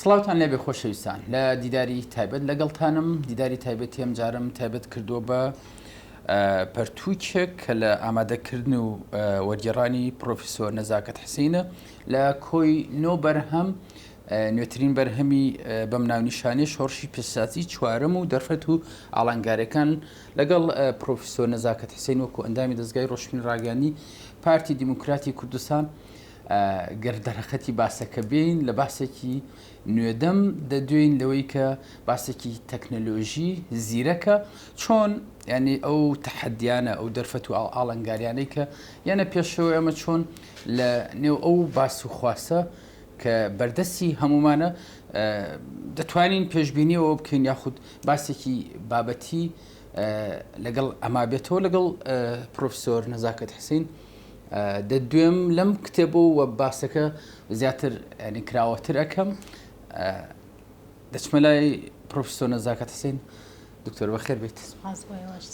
سڵاوتان لێبێ خۆشەویستان لە دیداری تایبەت لەگەڵتانم دیداری تایبەتی ئەم جارم تایبەت کردووە بە پەرتووکێک کە لە ئامادەکردن و وەرگێڕانی پرۆفیسۆر نەزاکەت حسینە لە کۆی نۆ بەرهەم نوێترین بەرهەمی بەم ناونیشانەی شۆڕشی پێشسازی چوارەم و دەرفەت و ئاڵنگارەکان لەگەڵ پرۆفیسۆر نەزاکەت حسین وەکو ئەندامی دەستگای ڕۆشتبوونی ڕاگەیاندنی پارتی دیموکراتی کوردستان گەردەرەخەتی باسەکە بین لە باسێکی نوێدەم دەدوێن لەوەی کە باسێکی تەکنەلۆژی زیرەکە چۆن ینی ئەو تەحەدیانە ئەو دەرفەت و ئاڵنگاریانەی کە یانە پێشەوە ئەمە چۆن لە نێو ئەو باس و خواسە کە بەردەستی هەمومانە دەتوانین پێشببینیەوە بکەین یاخود باسێکی بابەتی لەگەڵ ئەما بێتەوە لەگەڵ پرۆفیسۆر نەزاکەت حسین دەدوێم لەم کتێبە و باسەکە زیاتر ینی کراوەتر ئەەکەم دەچمە لای پرۆفیسۆر نەزاکەت حسین دکتۆر بەخێر بێت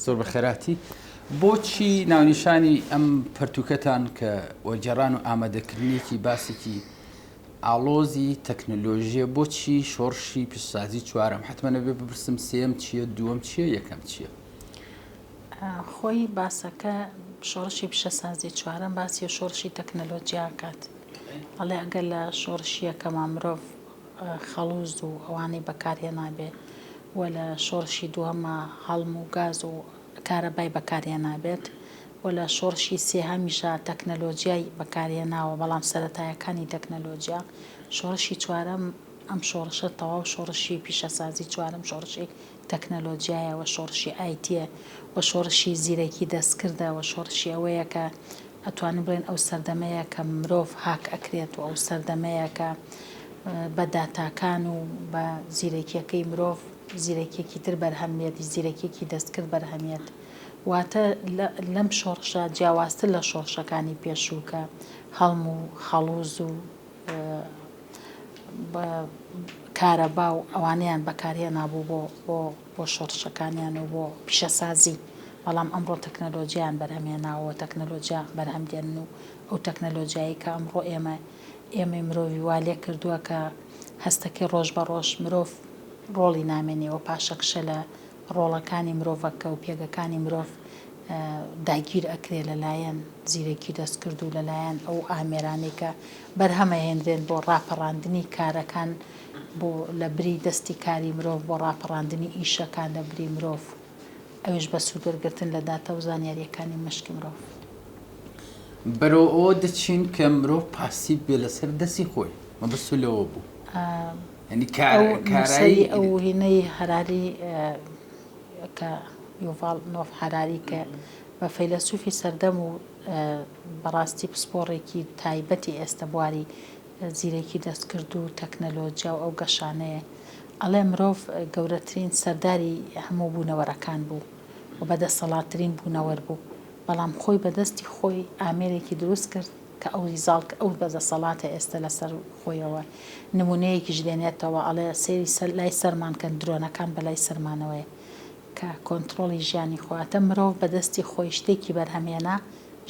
زۆر بەخێراتی بۆچی ناونیشانی ئەم پەرتوکەتان کە وەرگێڕان و ئامادەکردنیەکی باسێکی ئاڵۆزی تەکنۆلۆژیە بۆچی شۆڕشی پیشسازی چوارەم حتممە بێ بپرسم سێم چییە دووەم چییە یەکەم چییە؟ خۆی باسەکە شۆڕشی پیشەسازی چوارەم باسی شۆڕشی تەکنەلۆجیاکات ئەڵێ ئەگەر لە شۆڕشیەکەمان مرۆڤ خەڵوز و ئەوانەی بەکارهێنابێ و لە شۆڕشی دووەمە هەڵم و گاز و کارەبای بەکارهێنابێت و لە شۆڕشی سێهەمیشە تەکنەلۆجیای بەکارهێناوە بەڵام سەرەتایەکانی تەکنەلۆجیا شۆڕشی چوارەم ئەم شۆڕشە تەواو شۆڕشی پیشەسازی چوارم شۆڕشی تەکنەلۆجیایەوە شۆڕشی ئایتیە و شۆڕشی زیرەکی دەستکردە و شۆڕشی ئەوەیە کە ئەتوانین بڵێن ئەو سەردەمەیە کە مرۆڤ هاک ئەکرێت و ئەو سەردەمەیە کە بە داتاکان و بە زیرەکیەکەی مرۆڤ زیرەکیەکی تر بەرهەمێتی زیرەکیەکی دەستکرد بەرهەمێت واتە لەم شۆڕشە جیاوازتر لە شۆڕشەکانی پێشووکە هەڵم و خەڵوز و کارەبا و ئەوانیان بەکارهێنابوو بۆ شۆڕشەکانیان و بۆ پیشەسازی بەڵام ئەمڕۆ تەکنەلۆجییان بەرهەمێناوە تەکنەلۆجیا بەرهەمدێن و ئەو تەکنەلۆجیایی کە ئەمڕۆ ئێمە مرۆڤی وا لێ کردووە کە هەستەکەی ڕۆژ بە ڕۆژ مرۆڤ ڕۆڵی نامێنێەوە پاشەکشە لە ڕۆڵەکانی مرۆڤەکە و پێگەکانی مرۆڤ داگیر ئەکرێ لەلایەن زیرەکی دەستکرد و لەلایەن ئەو ئامێرانی کە بەرهەمەهێنرێن بۆ ڕاپەڕاندنی کارەکان بۆ لە بری دەستی کاری مرۆڤ بۆ ڕاپەڕاندنی ئیشەکان لە بری مرۆڤ ئەوش بە سوودوەرگرتن لە داتە و زانیاریەکانی مشکی مرۆڤ بەرەو ئەوە دەچین کە مرۆڤ پاسی بێ لەسەر دەستی خۆی مەبەست لەوە بوو کارایی ئەو هینەی هەراری کە یوڤال نۆف هەراری کە بە فەیلسوفی سەردەم و بەڕاستی پسپۆڕێکی تایبەتی ئێستا بواری زیرەکی دەستکرد و تەکنەلۆجیا و ئەو گەشانەیە ئەڵێ مرۆڤ گەورەترین سەرداری هەموو بوونەوەرەکان بوو و بەدەسەڵاتترین بوونەوەر بوو بەڵام خۆی بەدەستی خۆی ئامێرێکی دروست کرد کە ئەو ریزاڵ ئەو بەدەسەڵاتە ئێستا لەسەر خۆیەوە نمونەیەکیش دێنێتەوە ئەڵێ سێری لای سەرمان کە درۆنەکان بەلای سەرمانەوەی کە کۆنتترۆلی ژیانی خۆاتە مرۆڤ بەدەستی خۆی شتێکی بەرهەمێنا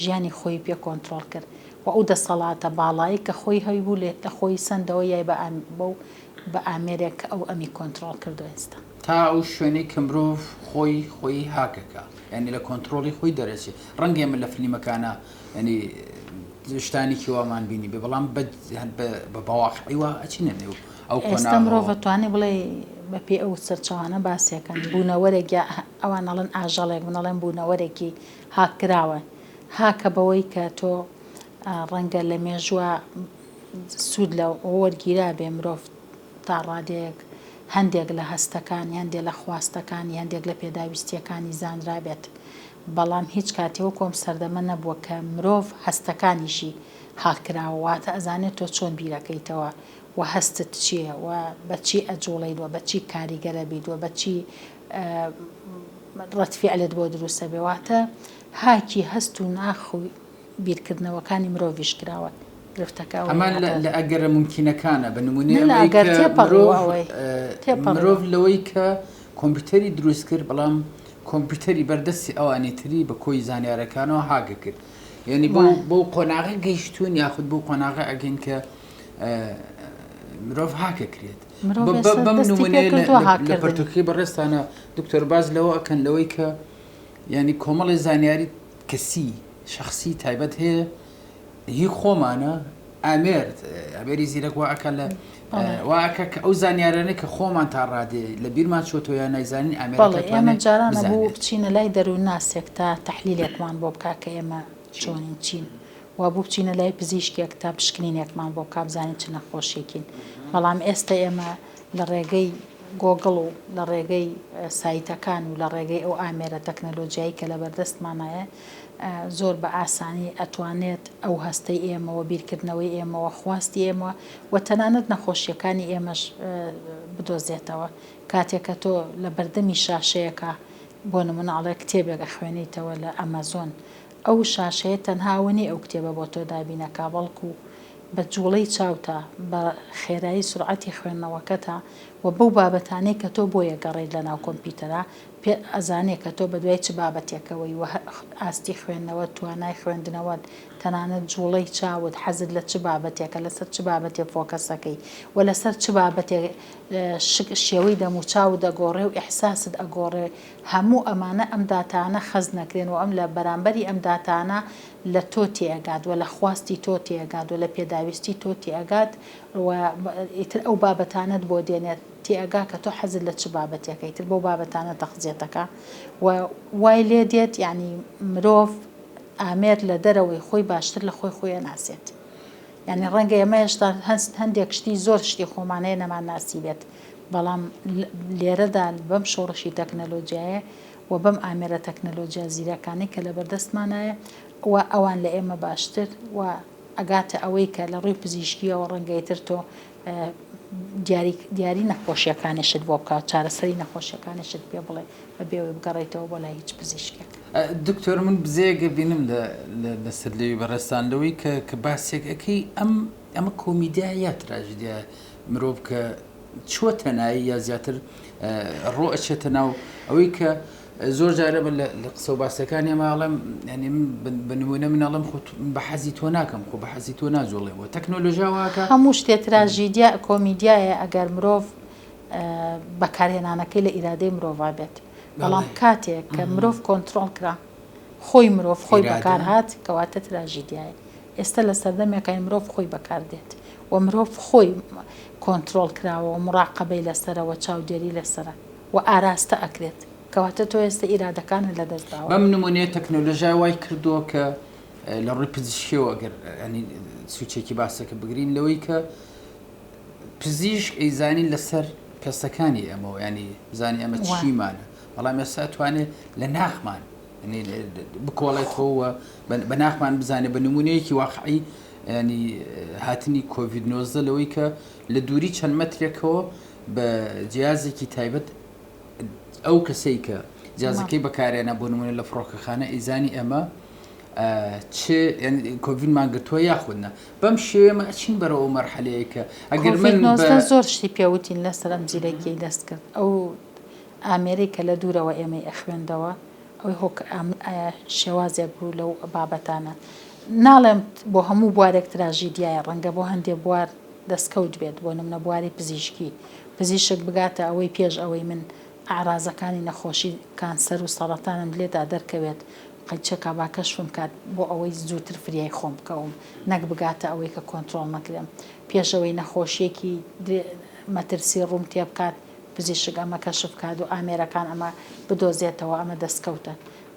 ژیانی خۆی پێ کۆنتترۆل کرد و ئەو دەسەڵاتە باڵایی کە خۆی هەوی بوو لێت لە خۆی سندەوە یای بە ئامێرێک ئەو ئەمی کۆنتترۆل کردو ئێستا تا ئەو شوێنەی کە مرۆڤ خۆی هاکەکە ینی لە کۆنتترۆلی خۆی دەرەچێت ڕەنگێ من لە فلیمەکانە ینی شتانێکی وامان بینی بێ بەڵام بە باواقعیوە ئەچینە نێو ئەو ئێستا مرۆڤ توانێ بڵێ بە پێ ئەو سەرچەوانە باسیەکەن بوونەوەرێک ئەوان ئەڵەن ئاژەڵێک منەڵێن بوونەوەرێکی هاکراوە هاکە بەوەی کە تۆ ڕەنگە لە مێژووە سوود لە وەرگیرا بێ مرۆڤ تا ڕادێک هەندێک لە هەستەکانی هەندێک لە خواستەکانی هەندێک لە پێداویستیەکانی زانرابێت بەڵام هیچ کاتێوە کۆم سەردەمە نەبووە کە مرۆڤ هەستەکانیشی هاکراوەواتە ئەزانێت تۆ چۆن بیرەکەیتەوە و هەستت چییە و بەچی ئەجوڵیدوە بەچی کاریگەرە بیدوە بەچی ڕەتفیعلت بۆ دروستە بێواتە هاکی هەست و ناخۆی بیرکردنەوەکانی مرۆڤیش کراوە ئەمان لە ئەگەرە ممکنەکانە بە نمونێ مرۆڤ لەوەی کە کۆمپیوتەری دروست کرد بەڵام کۆمپیوتەری بەردەستی ئەوانی تری بە کۆی زانیارەکانەوە هاگە کرد یعنی بۆ قۆناغی گەیشتون یاخود بۆ قۆناغی ئەگەین کە مرۆڤ هاکە کرێت بەم نمونێ لە پەرتووکی بەڕێستانە دکتۆر باز لەوە ئەکەن لەوەی کە ینی کۆمەڵی زانیاری کەسی شخصی تایبەت هەیە هی خۆمانە ئامێری زیرەک واکە لە واکە کە ئەو زانیارانە کە خۆمان تا ڕادێ لە بیرمان چۆتۆ یان نایزانین ئێمە جارانە بوو بچینە لای دەروون ناسێک تا تەحلیلێکمان بۆ بکا کە ئێمە چۆنین چین وا بوو بچینە لای پزیشکێک تا پشکنینێکمان بۆ بکا بزانین چ نەخۆشیێکین بەڵام ئێستا ئێمە لە ڕێگەی گۆگڵ و لە ڕێگەی سایتەکان و لە ڕێگەی ئەو ئامێرە تەکنەلۆجیایی کە لە بەردەستمانایە زۆر بە ئاسانی ئەتوانێت ئەو هەستەی ئێمەوە بیرکردنەوەی ئێمەوە خواستی ئێمە و تەنانەت نەخۆشیەکانی ئێمەش بدۆزێتەوە کاتێککە تۆ لە بەردەمی شاشەیەەکە بۆ نمونەڵێ کتێبێکە خوێنیتەوە لە ئەمەزۆن ئەو شاشەیە تەنهاوەنی ئەو کتێبە بۆ تۆ دابینەکە بەڵکو بە جوڵەی چاوتە بە خێرایی سرعەتی خوێندنەوەکەتە و بەو بابەتانەی کە تۆ بۆ یەگەڕێیت لە ناو کۆمپیوتەرە پێ ئەزانێت کە تۆ بەدوای چ بابەتێکەوەی و ئاستی خوێندنەوە توانای خوێندنەوە تەنانەت جوڵەی چاوت حەزت لە چ بابەتێکە لەسەر چ بابەتێک فۆکەسەکەی و لەسەر چ بابەتێک شێوەی دەموچاو دەگۆڕێ و ئیحساست ئەگۆڕێ هەموو ئەمانە ئەم داتانە خەز نەکرێن و ئەم لە بەرامبەری ئەم داتانە لە تۆ تێگات و لە خواستی تۆ تێگات و لە پێداویستی تۆ تێگات ئیتر ئەو بابەتانت بۆ دێنێت تێگا کە تۆ حەزت لە چ بابەتێکەی تر بۆ بابەتانە تەخزیێتەکە و وای لێ دێت ینی مرۆڤ ئامێر لە دەرەوەی خۆی باشتر لە خۆی ناسێت ینی ڕەنگە ئێمە هێشتا هەندێک شتی زۆر شتی خۆمانەیە نەمان ناسی بێت بەڵام لێرەدا بەم شۆڕشی تەکنەلۆجیایە و بەم ئامێرە تەکنەلۆجیا زیرەکانی کە لە بەردەستمانایە و ئەوان لە ئێمە باشتر و ئەگاتە ئەوەی کە لە ڕووی پزیشکیەوە ڕەنگەیتر تۆ دیاری نەخۆشیەکانیشت بۆ بکات چارەسەری نەخۆشیەکانیشت پێ بڵێ بە بێوەی بگەڕێیتەوە بۆ لای هیچ پزیشکێک. دکتۆر من بزێگە بینم لەسەر لێوی بەڕێستاندەوەی کە باسێکەکەی ئەمە کۆمیدیایە تراژیدیا مرۆڤ کە چۆتە نایی یا زیاتر ڕۆ ئەچێتە ناو ئەوەی کە زۆر جارە لە قسە و باسەکان ئێماڵم ینی بە نمونە مناڵم بە حەزی تۆ ناکەم خۆ بە حەزی تۆ نازۆڵێەوە تەکنۆلۆژیاواکە هەموو شتێ تراژیدیا کۆمیدیایە ئەگەر مرۆڤ بەکارهێنانەکەی لە ئیرادەی مرۆڤ بێت بەڵام کاتێک کە مرۆڤ کۆنتترۆل کرا خۆی مرۆڤ خۆی بەکار هات کەواتە تراژیدیایە ئێستا لە سەردەمێکای مرۆڤ خۆی بەکاردێت و مرۆڤ خۆی کۆنتترۆل کراوە و مڕاقبەی لەسەرەوە چاودێری لەسرە و ئاراستە ئەکرێت کەواتە تۆ ئێستا ئیرادەکانت لە دەستداوە بەم نمونەیە تەکنۆلۆژیا وای کردووە کە لە ڕووی پزیشکیەوە ئەگەر ینی سوچێکی باسەکە بگرین لەوەی کە پزیشک ئەیزانی لەسەر پێستەکانی ئەمەوە ینی بزانانی ئەمە چیمانە بەڵام ئێستا توانێت لە ناخمان بکۆڵێتەوە بە ناخمان بزانێت بە نمونەیەکی واقعی ینی هاتنی کۆڤید-19 لەوەی کە لە دووری چەند مەترێکەوە بە جیازێکی تایبەت ئەو کەسەی کە جیازەکەی بەکارێنە بۆ نمونە لە فڕۆکەخانە ئیزانی ئەمە کۆڤیدمان گرتووە یاخودنا بەم شێمە ئەچین بەرەوە مەرحەلەیە کە ئەگەر من زۆر شتی پێوتین لەسەر ئەم جیرەکی دەست کرد ئەو ئامێری کە لە دوورەوە ئێمەی ئەخوێندەوە ئەوی هۆک شێوازێک بوو لەو بابەتانە ناڵێم بۆ هەموو بوارێک تراژیدیایە ڕەنگە بۆ هەندێک بوار دەستکەوت بێت بۆ نمونە بواری پزیشکی پزیشک بگاتە ئەوەی پێش ئەوەی من ئاڕازەکانی نەخۆشی کانسەر و سەرەتانم لێدا دەرکەوێت قەیچەکە با کەشفم کات بۆ ئەوەی زووتر فریای خۆم بکەوم نەک بگاتە ئەوەی کە کۆنتترۆل نەکرێم پێشەوەی نەخۆشیەکی مەترسی ڕوم تێ بکات پزیشک ئەمە کەشف کات و ئامێرەکان ئەمە بدۆزێتەوە ئەمە دەستکەوتە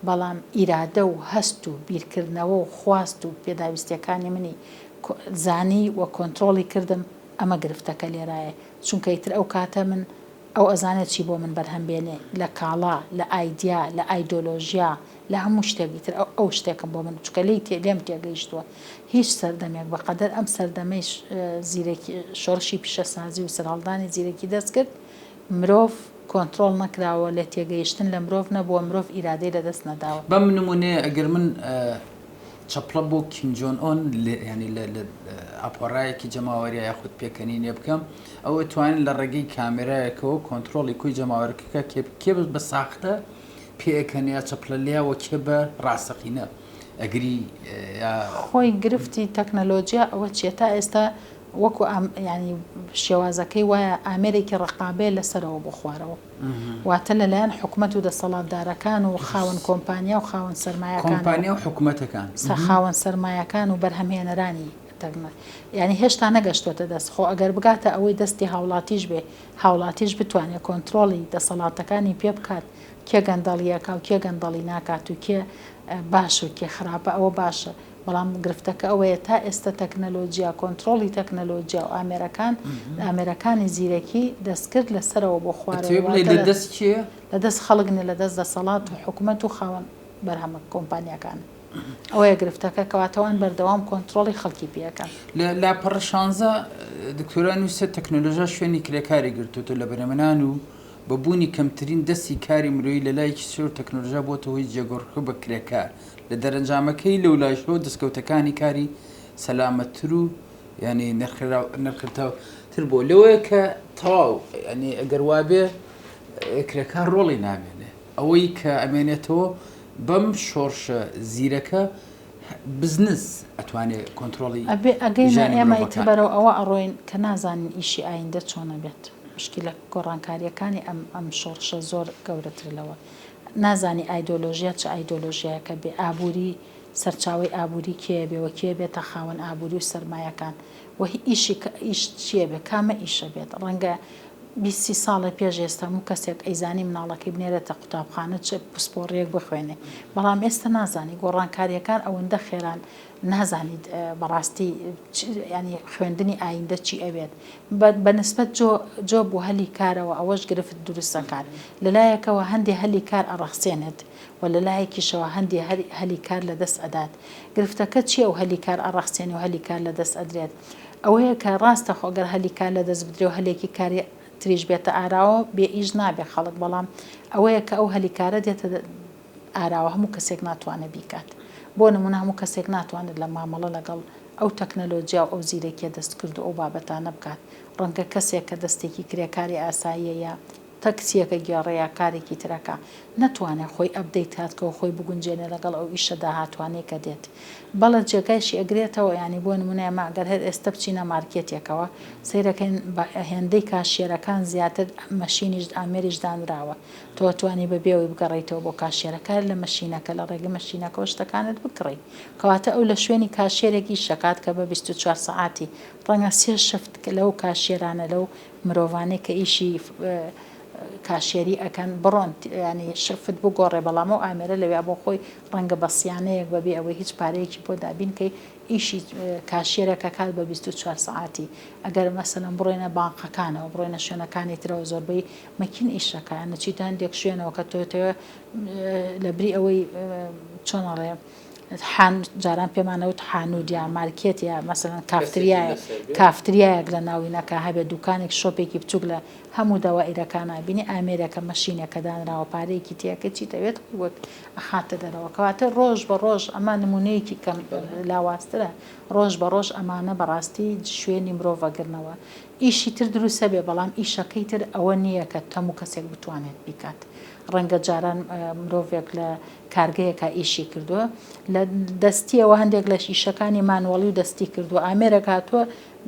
بەڵام ئیرادە و هەست و بیرکردنەوە و خواست و پێداویستیەکانی منی زانی و کۆنتترۆلی کردم ئەمە گرفتەکە لێرایە چونکە ئیتر ئەو کاتە من ئەو ئەزانێت چی بۆ من بەرهەم بێنێ لە کاڵا لە ئایدیا لە ئایدۆلۆژیا لە هەموو شتێکی تر ئەو شتێکم بۆ من چکە لی لێم تێگەیشتووە هیچ سەردەمێک بەقەدەر ئەم سەردەمەی زیرەکی شۆڕشی پیشەسازی و سەرهەڵدانی زیرەکی دەست کرد مرۆڤ کۆنتترۆل نەکراوە لە تێگەیشتن لە مرۆڤ نەبووە مرۆڤ ئیرادەی لە دەست نەداوە بەم نمونەیە ئەگەر من چەپڵە بۆ کیم جۆن ئۆن ینی لە ئاپۆڕایەکی جەماوەریە یاخود پێکەنینێ بکەم ئەوە توانین لە ڕێگەی کامێرایەکەوە کۆنتترۆلی کوی جەماوەرەکەکە کێ بە ساختە پێکەنیا چەپلە لیاوە کێ بە ڕاستەقینە ئەگری خۆی گرفتی تەکنەلۆجیا ئەوە چێ تا ئێستا وەکو ینی شێوازەکەی وایە ئامێرێکی ڕقابێ لەسەرەوە بۆ خوارەوە واتە لەلایەن حکوومەت و دەسەڵاتدارەکان و خاوەن کۆمپانیا و خاوەن کۆمپانیا و حکوومەتەکان خاوەن سەرمایەکان و بەرهەمهێنەرانی ینی هێشتا نەگەشتوتە دەست خۆ ئەگەر بگاتە ئەوەی دەستی هاوڵاتیش بێ هاوڵاتیش بتوانێت کۆنتترۆلی دەسەڵاتەکانی پێ بکات کێ گەندەڵیەکە و کێ گەندەڵی ناکات و کێ باش و کێ خراپە ئەوە باشە بەڵام گرفتەکە ئەوەیە تا ئێستا تەکنەلۆجییا کۆنتترۆلی تەکنەلۆجییا و ئامێرەکانی زیرەکی دەستکرد لەسەرەوە بۆ خوارەوە لە دەست خەڵگنی لە دەست دەسەڵات و حکوومەت و خاوەن بەرهەمە کۆمپانیەکان ئەوەیە گرفتەکە کەواتەوان بەردەوام کۆنتترۆلی خەڵکی پێەکەن لە پەڕ 16 دکتۆران ویسە تەکنۆلۆژیا شوێنی کرێکاری گرتوتە لە بەرهەمەنان و بەبوونی کەمترین دەستی کاری مرۆیی لە لایەکی سێ و تەکنۆلۆژیا بۆتە هۆی جێگۆڕکە بە کرێکار لە دەرەنجامەکەی لەو لاشەوە دەستکەوتەکانی کاری سەلامەتتر و ینی نرخراوتر بۆ لەوەیە کە تەواو ینی ئەگەر وابێ کرێکار ڕۆڵی نامێنێ ئەوەی کە ئەمێنێتەوە بەم شۆڕشە زیرەکە بزنس ئەتوانێت کۆنتترۆلی ئەگەینە ئێمە ئیتبەرەوە ئەوە ئەڕۆین کە نازانین ئیشی ئایندە چۆنە بێت مشکلە گۆڕانکاریەکانی ئەم شۆڕشە زۆر گەورەترلەوە نازانی ئایدۆلۆژیا چه ئایدۆلۆژیاکە بێ ئابووری سەرچاوی ئابووری کێ بێەوە کێ بێتە خاوەن ئابووری و سەرمایەکان وهی ئیش چیە بێ کامە ئیشە بێت ڕەنگە 20 ساڵی پێش ئێستا و کەسێک ئەیزانی مناڵەکەی بنێرێتە قوتابخانە چ پسپۆڕێک بخوێنێ بەڵام ئێستا نازانی گۆڕانکاریەکان ئەوەندە خێران نازانیت بەڕاستی ینی خوێندنی ئایندە چی ئەوێت بەنسبەت جۆ بۆ هەلی کارەوە ئەوەش گرفت دروستەکان لەلایەکەوە هەندێک هەلی کار ئەڕەخسێنێت و لەلایەکیشەوە هەندێک هەلی کار لەدەست ئەدات گرفتەکە چیە و هەلی کار ئەڕەخسێنی و هەلی کار لەدەست ئەدرێت ئەوەیە کە ڕاستە خۆگەر هەلی کار لەدەست بدرێ و هەلێکی کاری تریش بێتە ئاراوە بێ ئیش نابێ خەڵک بەڵام ئەوەیە کە ئەو هەلیکارە دێتە ئاراوە هەموو کەسێک ناتوانێت بیکات بۆ نمونە هەموو کەسێک ناتوانێت لە مامەڵە لەگەڵ ئەو تەکنەلۆجیا و ئەو زیرەکیە دەست کرد و ئەو بابەتانە بکات ڕەنگە کەسێک کە دەستێکی کرێکاری ئاساییە یا تەکسیەکە گێڕەیە کارێکی ترەکە نەتوانێت خۆی ئەبدەیت هاتکەوە خۆی بگونجێنێ لەگەڵ ئەو ئیشەدا هاتوانەیە کە دێت بەڵە جێگایشی ئەگرێتەوە ینی بۆ نمونەیە ئەگەر هەر ئێستا بچینە مارکێتێکەوە سیرەکەین هێندەی کاشێرەکان زیاتر مەشینیش ئامێریش دانراوە تۆ توانی بەبێەوەی بگەڕیتەوە بۆ کاشێرەکە لە مەشینەکە لە ڕێگە مەشینەکەەوە شتەکانت بکڕی کەواتە ئەو لە شوێنی کاشێرێکی شکات کە بە 24 سعاتی ڕەنگە سێ شەفت لەو کاشێرانە لەو مرۆڤانەی کە ئیشی کاشێری ئەکەن بڕۆن ینی شفت بگۆڕێ بەڵام و ئامێرە لەوێ بۆ خۆی ڕەنگە بەسییانەیەک بەبێ ئەوەی هیچ پارەیەکی بۆ دابینکەی ئیشی کاشێرەکە کات بە 24 سعاتی ئەگەر مەسەلەن بڕۆینە بانقەکانەوە بڕۆینە شوێنەکانی ترەوە زۆربەی مەکین ئیشەکە نەچیتە هەندێک شوێنەوە کە تۆتەوە لە بری ئەوەی چۆنەڵێ جاران پێمانەوت حانود یا مارکێت یا مەسەلەن کافتریایەک لە ناوینەکە هەبێ دوکانێک شۆپێکی بچوک لە هەموو داوائیرەکانە بینی ئامێرەکە مەشینێکە دانراوە پارەیەکی تیاکە چی دەوێت وەک ئەخاتە دەرەوە کەواتە ڕۆژ بە ڕۆژ ئەمە نمونەیەکی کەم لاوااسترە ڕۆژ بە ڕۆژ ئەمانە بەڕاستی شوێنی مرۆڤەگرنەوە ئیشی تر دروستە بێ بەڵام ئیشەکەی تر ئەوە نییە کە هەموو کەسێک بتوانێت بیکات ڕەنگە جاران مرۆڤێک لە کارگەیەکە ئیشی کردووە لە دەستیەوە هەندێک لە شیشەکانی مانوەڵی و دەستی کردووە ئامێرەک هاتووە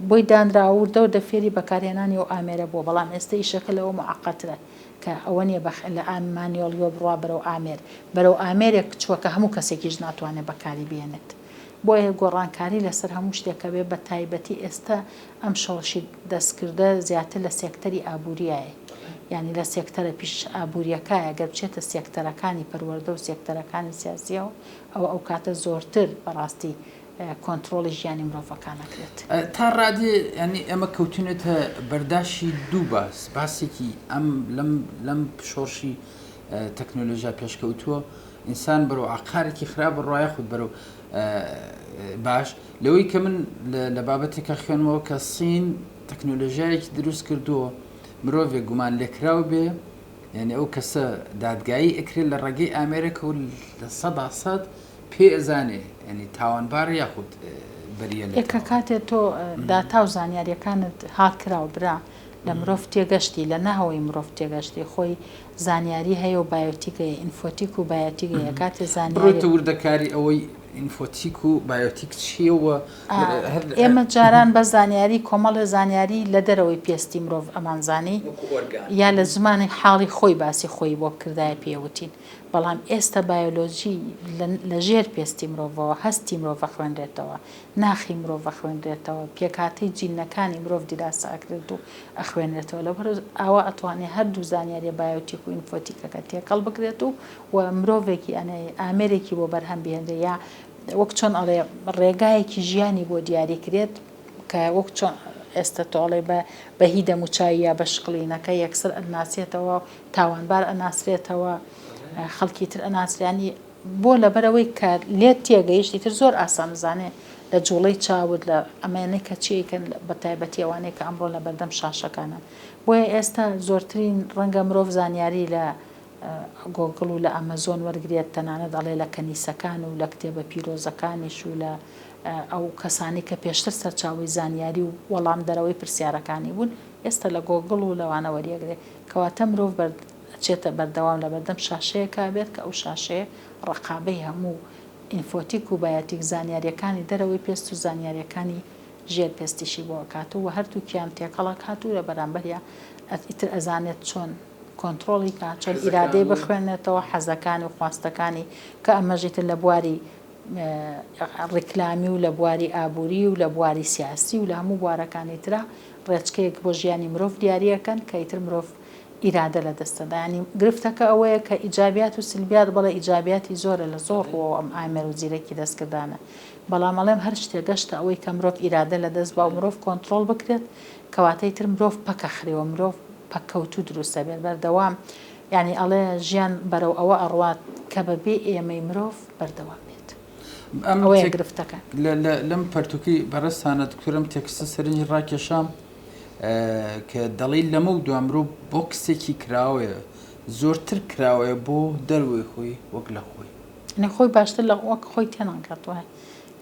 بۆی دانراوردە و دەفێری بەکارهێنانی و ئامێرە بووە بەڵام ئێستا ئیشەکە لەوە معقەترە کە ئەوە نیە لە مانیۆڵیۆ بڕوا بەرەو ئامێر بەرەو ئامێرێک چووەکە هەموو کەسێکیش ناتوانێت بەکاری بێنێت بۆیە گۆڕانکاری لەسەر هەموو شتێکە بێ بە تایبەتی ئێستا ئەم شۆڕشی دەستکردە زیاتر لە سێکتەری ئابوووریایە ینی لە سێکتەرە پیش ئابوووریەکایە گەر بچێتە سێکتەرەکانی پەروەردە و سێکتەرەکانی سیاسیەوە ئەو کاتە زۆرتر بەڕاستی کۆنتترۆلی ژیانی مرۆڤەکانەکرێت تا ڕادێ ینی ئەمە کەوتونێتە بەرداشی دوو باسێکی لەم شۆڕشی تەکنۆلۆژیا پێشکەوتووە ئینسان بەرەو عقارێکی خراپ ڕایە خودت بەرەو باش لەوەی کە من لە بابەتێکە خوێنەوە کە سین تەکنۆلۆژیایەکی دروست کردووە مرۆڤێک گومان لێکراو بێ یعنی ئەو کەسە دادگایی ئەکرێت لە ڕێگەی ئامێرەکە و لە 100% پێ ئەزانێ ینی تاوانبار یاخود بەریە لێکە کاتێک تۆ داتا و زانیاریەکانت هاکراو برا لە مرۆڤ تێگەشتی لە ناهەوەی مرۆڤ تێگەشتی خۆی زانیاری هەیە و بایۆتیکەیە ئینفۆتیک و بایۆتیکەیە کاتێ زانیاری وردەکاری ئەوەی ئینفۆتیک و بایۆتیک چیەوە ئێمە جاران بە زانیاری کۆمەڵە زانیاری لە دەرەوەی پێستی مرۆڤ ئەمانزانی یا لە زمانی حاڵی خۆی باسی خۆی بۆ بکردای پێوتین بەڵام ئێستا بایۆلۆژی لە ژێر پێستی مرۆڤەوە هەستی مرۆڤ خوێنرێتەوە ناخی مرۆڤ خوێنرێتەوە پێکاتی جینەکانی مرۆڤ دیراساکرێت و ئەخوێنرێتەوە لەبەر ئاوا ئەتوانێت هەردوو زانیاری بایۆتیک و ئینفۆتیکەکە تێکەڵ بکرێت و مرۆڤێکی ئامێرێکی بۆ بەرهەم بێنرێ یا وەک چۆن ئەڵێ ڕێگایەکی ژیانی بۆ دیاریکرێت کە وەک چۆن ئێستا تۆڵێ بە هی دەموچایی یا بە شقلینەکە یەکسەر ئەناسێتەوە تاوانبار ئەناسرێتەوە خەڵکی تر ئەناسرانی بۆ لەبەرەوەی کە لێت تێگەیشتی تر زۆر ئاسانزانێ لە جوڵەی چاوت لە ئەمانەی کە چیکەن بە تایبەتی ئەوانەیە کە ئەمڕۆ لە بەردەم شاشەکانن بۆیە ئێستا زۆرترین ڕەنگە مرۆڤ زانیاری لە گۆگڵ و لە ئەمەزۆن وەرگێت تەنانەت دەڵێ لە کەنیسەکان و لە کتێبە پیرۆزەکانیش و لە ئەو کەسانی کە پێشتر سەرچاوی زانیاری و وەڵام دەرەوەی پرسیارەکانی بوون ئێستا لە گۆگڵ و لەوانە وەریەگرێت کەواتە مرۆڤ چێتە بەردەوام لە بەردەم شاشەیەکا بێت کە ئەو شاشەیە ڕقابەی هەموو ئینفۆتیک و بایەتیک زانیاریەکانی دەرەوەی پێست و زانیاریەکانی ژێر پێستیشی بۆ کاتوو و هەردووکیان تێکەڵک هاتوو لە بەرامبەریا ئیتر ئەزانێت چۆن کۆنتترۆلی کا چۆن ئیرادەی بخوێنێتەوە حەزەکانی و خواستەکانی کە ئەمەژیتر لە بواری ڕیکلامی و لە بواری ئابووری و لە بواری سیاسی و لە هەموو بوارەکانی ترا ڕێچکەیەک بۆ ژیانی مرۆڤ دیاریەکەن کە ئیتر مرۆڤ ئیرادە لە دەستەدانی گرفتەکە ئەوەیە کە ئیجابیات و سلبیات بەڵێ ئیجابیاتی زۆرە لە زۆر ڕۆ ئەم ئامێر و زیرەکی دەستکردانە بەڵام ئەڵێم هەر شتێگەشتە ئەوەی کە مرۆڤ ئیرادە لە دەست با و مرۆڤ کۆنتترۆل بکرێت کەواتەی تر مرۆڤ پەکەخرێەوە مرۆڤ پەکەوتو دروستە بێت بەردەوام ینی ئەڵێ ژیان بەرەو ئەوە ئەڕوات کە بەبێ ئێمەی مرۆڤ بەردەوام بێت ئەوەیە گرفتەکە لەم پەرتووکی بەڕستانە دکتۆرم تێکستە سەرنجی ڕاکێشام کە دەڵی لەمە و دوامرۆ بۆ کسێکی کراوەیە زۆرتر کراوەیە بۆ دەروێ خۆی وەک لە خۆی خۆی باشتر لە وەک خۆی تێناکاتوە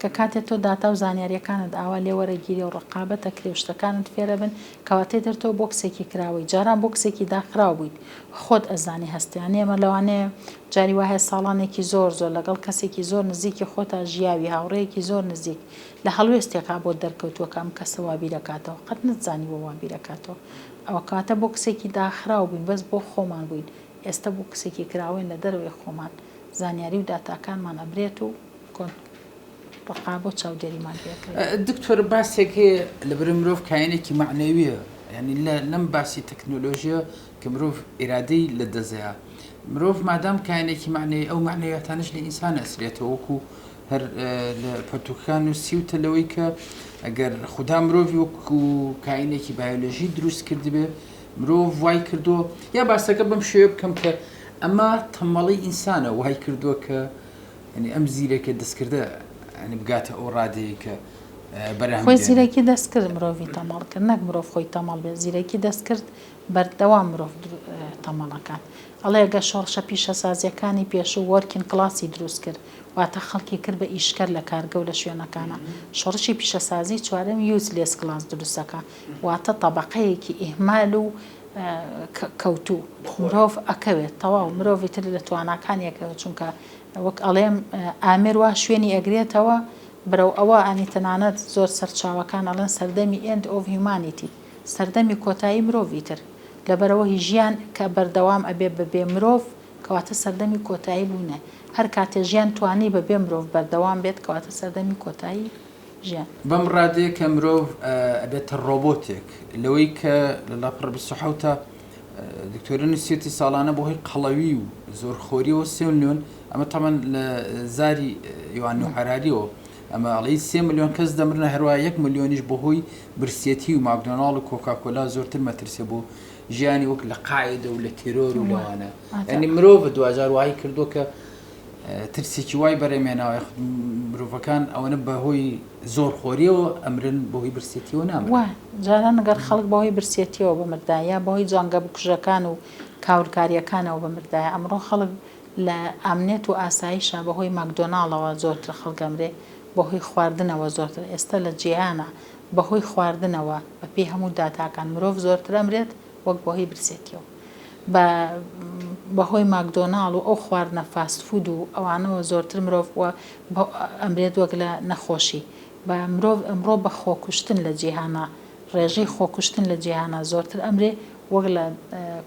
کە کاتێک تۆ داتا و زانیاریەکانت ئاوا لێوەرەگیری و ڕقابەتە کرێشتەکانت فێرە بن کەواتەی دەرتەوە بۆ کسێکی کراوەی جاران بۆ کسێکی داخراو بوویت خۆت ئەزانی هەستیان ئێمە لەوانەیە جاری وایە ساڵانێکی زۆر لەگەڵ کەسێکی زۆر نزیکی خۆتا ژیاوی هاوڕەیەکی زۆر نزیک لە هەڵوێستێکا بۆ دەرکەوتووە کەم کەسە وابیرەکاتەوە قەت نتزانی بۆ وابیرەکاتەوە ئەوە کاتە بۆ کسێکی داخراو بووین بەس بۆ خۆمان بووین ئێستا بۆ کسێکی کراوین لە دەروێ خۆمان زانیاری و داتاکانمان ئەبرێت و ڕقابۆ چاودێریمان پێکرێت دکتۆر باسێک هەیە لەبەر مرۆڤ کایەنێکی معنەویە ینی لەم باسی تەکنۆلۆژیە کە مرۆڤ ئێرادەی لە دەزەیە مرۆڤ مادام کایەنێکی معنەیە ئەو معنەویاتانش لە ئینسان ئەسرێتەوە وەکو هەر لە پەرتوکان و سیوتە لەوەی کە ئەگەر خوددا مرۆڤی وەکو کایەنێکی بایۆلۆژی دروست کردبێ مرۆڤ وای کردووە یا باسەکە بەم شێوە بکەم کە ئەمە تەمەڵی ئینسانە وای کردووە کە ینی ئەم زیرەکە دەستکردە ئەنی بگاتە ئەو ڕادەیە کە بەرەهم خۆی زیرەکی دەستکرد مرۆڤی تەمەڵ کرد نەک مرۆڤ خۆی تەمەڵ بێت زیرەکی دەستکرد بەردەوام مرۆڤ تەمەڵەکان ئەڵێ ئەگە شۆڕشە پیشەسازیەکانی پێشوو وەرکین کلاسی دروست کرد واتە خەڵکی کرد بە ئیشکەر لە کارگە و لە شوێنەکانە شۆڕشی پیشەسازی چوارەم یوزلێس کلاس دروستەکە واتە تەبەقەیەکی ئیهمال و کەوتوو مرۆڤ ئەکەوێت تەواو مرۆڤی تر لە تواناکانیەکەوە چونکە وەک ئەڵێم ئامێر وا شوێنی ئەگرێتەوە بەرەو ئەوە ئانی تەنانەت زۆر سەرچاوەکان ئەڵێن سەردەمی ئێند ئۆف هیومانیتی سەردەمی کۆتایی مرۆڤی تر لەبەرەوە هی ژیان کە بەردەوام ئەبێ بەبێ مرۆڤ کەواتە سەردەمی کۆتایی بوونە هەر کاتێ ژیان توانی بەبێ مرۆڤ بەردەوام بێت کەواتە سەردەمی کۆتایی ژیان بەم ڕادەیە کە مرۆڤ ئەبێتە ڕۆبۆتێک لەوەی کە لە لاپڕ 1970 دکتۆرە نووسێتی ساڵانە بۆ هۆی قەڵەوی و زۆرخۆریەوە 3 ملیۆن ئەمە تەمەن لە زاری یوان و حەراریەوە ئەمە ئەڵی 3 ملیۆن کەس دەمرنە هەروە 1 ملیۆنیش بەهۆی برسێتی و ماکدۆناڵ و کۆکاکۆلا زۆرتر مەترسێ بۆ ژیانی وەک لە قاعدە و لە تیرۆر و لەوانە ینی مرۆڤ 2000 وای کردو کە ترسێکی وای بەرەمێناوە مرۆڤەکان ئەوەنە بەهۆی زۆرخۆریەوە ئەمرن بەهۆی برسێتیەوە نامرن جاران ئەگەر خەڵک بەهۆی برسێتیەوە بمردایە بەهۆی جوانگە بکوژەکان و کاولکاریەکانەوە بمردایە ئەمڕۆ خەڵک لە ئامنێت و ئاساییشە بەهۆی ماکدۆناڵەوە زۆرتر خەڵگەمرێ بەهۆی خواردنەوە زۆرتر ئێستا لە جیهانە بەهۆی خواردنەوە بە پێی هەموو داتاکان مرۆڤ زۆرتر ئەمرێت وەک بەهۆی برسێتیەوە بەهۆی ماکدۆناڵ و ئەو خواردنە فاست فود و ئەوانەوە زۆرتر مرۆڤ ئەمرێت وەک لە نەخۆشی بە مرۆڤ ئەمڕۆ بە خۆکوشتن لە جیهانە ڕێژەی خۆکوشتن لە جیهانە زۆرتر ئەمرێ وەک لە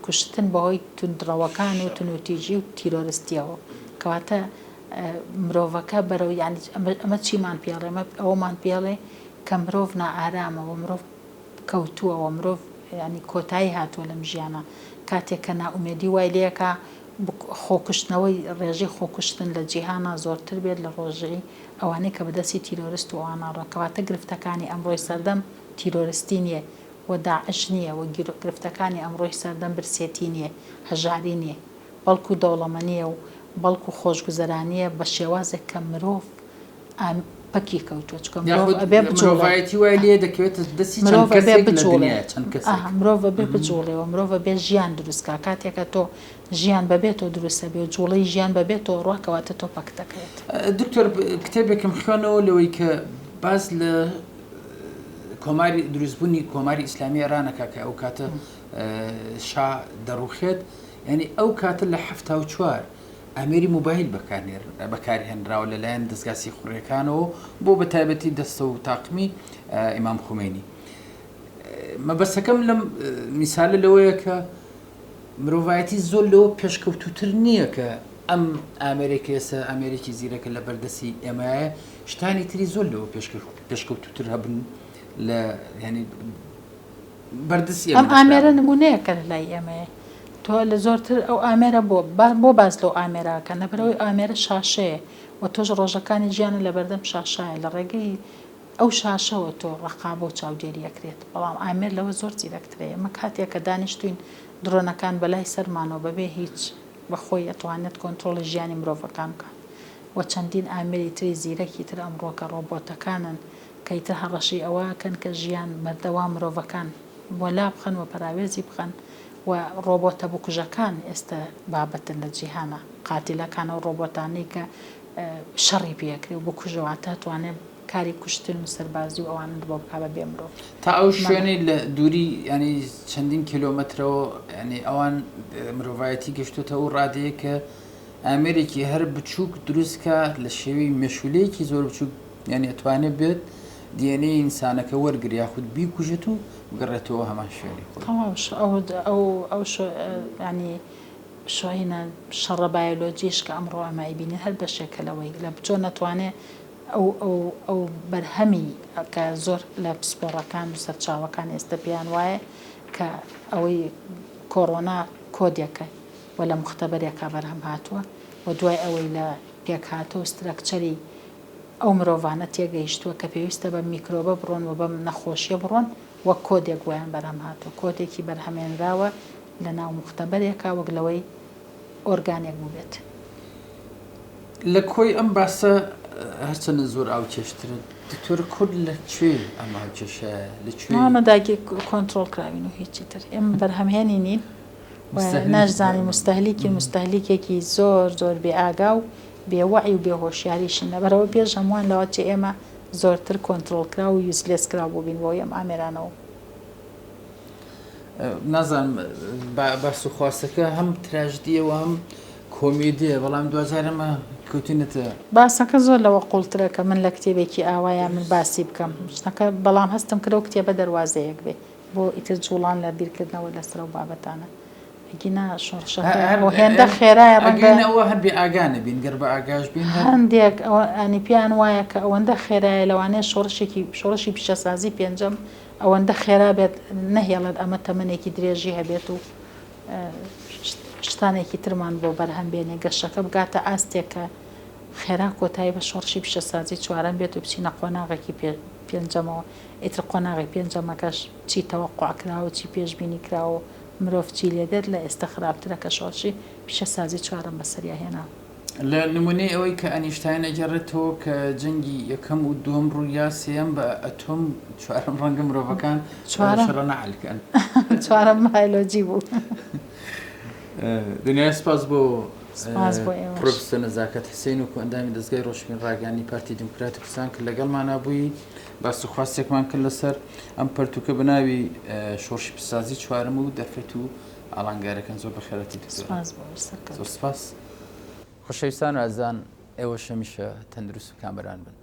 کوشتن بەهۆی توندڕەوەکان و تونوتیژی و تیرۆریستیەوە کەواتە مرۆڤەکە بەرەو یانی ئەمە چیمان پێڵێ ئەوەمان پێڵێ کە مرۆڤ نائارامەوە مرۆڤ کەوتووەوە مرۆڤ ینی کۆتایی هاتووە لەم ژیانە کاتێک کە ناومێدی وای لەکە خۆکوشتنەوەی ڕێژەی خۆکوشتن لە جیهانە زۆرتر بێت لە ڕۆژەی ئەوانەی کە بەدەستی تیرۆریست و ئەوانەڕۆ کەواتە گرفتەکانی ئەمڕۆی سەردەم تیرۆریستی نییە و داعش نییە و گرفتەکانی ئەمڕۆی سەردەم برسێتی نییە هەژاری نییە بەڵکو دەوڵەمەنیە و بەڵکو خۆشگوزەرانیە بە شێوازێک کە مرۆڤ پەکی کەوتووە چکە مرۆڤایەتی وای لێ دەکەوێتە دەستی چەند کەسێک لە دنیا چەند کەسێک مرۆڤ بێ بجوڵێەوە مرۆڤ بێ ژیان دروستکە کاتێکە تۆ ژیان بەبێتەوە دروستە بێ و جوڵەی ژیان بەبێتەوە ڕواکەواتە تۆ پەک دەکەوێت. دکتۆر کتێبێکم خوێنەوە لەوەی کە باز لە کۆماری دروستبوونی کۆماری ئیسلامی ئێرانەکە کە ئەو کاتە شا دەڕوخێت ینی ئەو کاتە لە 1970 ئەمێری موبایل بەکارهێنراوە لەلایەن دەستگاسی خوڕیەکانەوە بۆ بە تایبەتی دەستە و تاقمی ئیمام خومینی. مەبەستەکەم لەم میسالە لەوەیە کە مرۆڤایەتی زۆر لەوە پێشکەوتوتر نییە کە ئەم ئامریکا ئێستا ئامریکی زیرەکە لە بەردەسی ئێمایە شتانی تری زۆر لەوە پێشکەوتوتر هەبن لە ینی بەردەسی ئەم ئامێرە نمونەیەکە لای ئێمەیە تۆ لە زۆرتر ئەو ئامێرە بۆ باز لەو ئامێراکە نەبەرەوەی ئامێرە شاشەیە و تۆش ڕۆژەکانی ژیانە لە بەردەم شاشایە لە ڕێگەی ئەو شاشەوە تۆ ڕقابە و چاودێریەکرێت بەڵام ئامێر لەوە زۆر زیرەکترەیە ئەمە کاتێک کە دانیشتوین درۆنەکان بەلای سەرمانەوە بەبێ هیچ بەخۆی ئەتوانێت کۆنتترۆلی ژیانی مرۆڤەکان بکە و چەندین ئامێری تری زیرەکی تر ئەمڕۆکە ڕۆبۆتەکانن کەیتر هەڕەشی ئەوەکەن کە ژیان بەردەوام مرۆڤەکان وەلا بخەن و پراوێزی بخەن و ڕۆبۆتە بکوژەکان ئێستا بابەتن لە جیهانە قاتیلەکانە و ڕۆبۆتانی کە شەڕی پێکرێ و بکوژەواتە توانێت کاری کوشتن و سەربازی و ئەوان بۆ بکە بە بێ مرۆڤ تا ئەو شوێنەی لە دووری ینی چەندین کیلۆمەترەوە ینی ئەوان مرۆڤایەتی گەشتوتە و ڕادەیە کە ئامێرێکی هەر بچووک دروستکە لە شێوەی مەشولەیەکی زۆر بچووک ینی ئەتوانێت بێت دیێنەی ئینسانەکە وەرگری یاخود بیکوژێت و بگەڕێتەوە هەمان شوێنی ئەو ینی شوینە شەڕە بایۆلۆجیش کە ئەمڕۆ ئەمای بینێت هەر بەشێکە لەوەی لە بچۆ نەتوانێت ئەو بەرهەمی کە زۆر لە پسپۆڕەکان و سەرچاوەکان ئێستا پێیان وایە کە ئەوەی کۆڕۆنا کۆدێکە و لە مختبەرێکا بەرهەم هاتووە و دوای ئەوەی لە پێک هاتەوە سترەکچەری ئەو مرۆڤانە تێگەیشتووە کە پێویستە بە میکرۆبە بڕۆن و بەم نەخۆشیە بڕۆن وەک کۆدێک گویان بەرهەم هاتووە کۆدێکی بەرهەمێنراوە لە ناو مختبەرێکا وەک لەوەی ئۆرگانێک بووبێت. لە کۆی ئەم باسە هەرچەنە زۆر ئاو چێشترن دکتۆر کورد لەکوێ ئەم هاوچێشە لەکوێمەداگی کۆنتترۆل کراوین و هیچی تر ئێمە بەرهەمهێنی نین نەشزانانی مستەهلیکێکی زۆر زۆر بێ ئاگا و بێوەعی و بێهۆشیاریشن لەبەرەوە پێش هەمووان لەوە چێ ئێمە زۆرتر کۆنتترۆل کرا و یوزلێس کرا بوو بین بۆ ئەم ئامێرانەوە نازانم باسوخواستەکە هەم تراژدیەوە هەم کۆمیدیە بەڵام دوزارمە کەوتینەتە باسەکە زۆر لەوە قوڵترە کە من لە کتێبێکی ئاوایە من باسی بکەم شتەکە بەڵام هەستم کرە و کتێبە دەواازەیەک بێ بۆ ئیتر جوڵان لە بیرکردنەوە لەسەر و بابەتانە ئەگینا شۆڕشەهێندە خێرایە ڕەنگەنەوە هەربێ ئاگانە بین گەر بە ئاگاش بین هەندێک ئەنی پیان وایە کە ئەوەندە خێرایە لەوانەیە شۆڕشی پیشەسازی پێنجەم ئەوەندە خێرا بێت نەهێڵێت ئەمە تەمەنێکی درێژی هەبێت و شتانێکی ترمان بۆ بەرهەم بێنێ گەشەکە بگاتە ئاستێکە خێرا کۆتایی بە شۆڕشی پیشەسازی چوارەم بێت و بچینە قۆناغێکی پێنجەمەوە ئیتر قۆناغی پێنجەمەکەش چی تەوەقع کراوە چی پێشبینی کراوە مرۆڤ چی لێدێت لە ئێستا خراپترە کە شۆڕشی پیشەسازی چوارەم بەسەریا هێنا لە نمونەی ئەوەی کە ئەنیشتین ئەگەڕێتەوە کە جەنگی یەکەم و دووەم ڕوویا سێەم بە ئەتۆم چوارەم ڕەنگە مرۆڤەکان شەڕەنەعەلکەن چوارەم بایۆلۆجی بوو. دنیای سپاس بۆ پرۆفسۆر نەزاکەت حسین و ئەندامی دەستگای ڕۆژبین ڕاگەانی پارتی دیموکراتی کوردستان کە لەگەڵمانە بووی باسوخواستێکمان کرد لەسەر ئەم پەرتوکە بەناوی شۆڕشی پیشەسازی چوارەم و دەرفەت و ئاڵنگارەکەن زۆر بەخێرەتی سپاس بۆ ئەرسەکە. زۆر سپاس. خۆشەویستان و ئازان ئێوە شەمیشە تەندروست و کامبەران بن.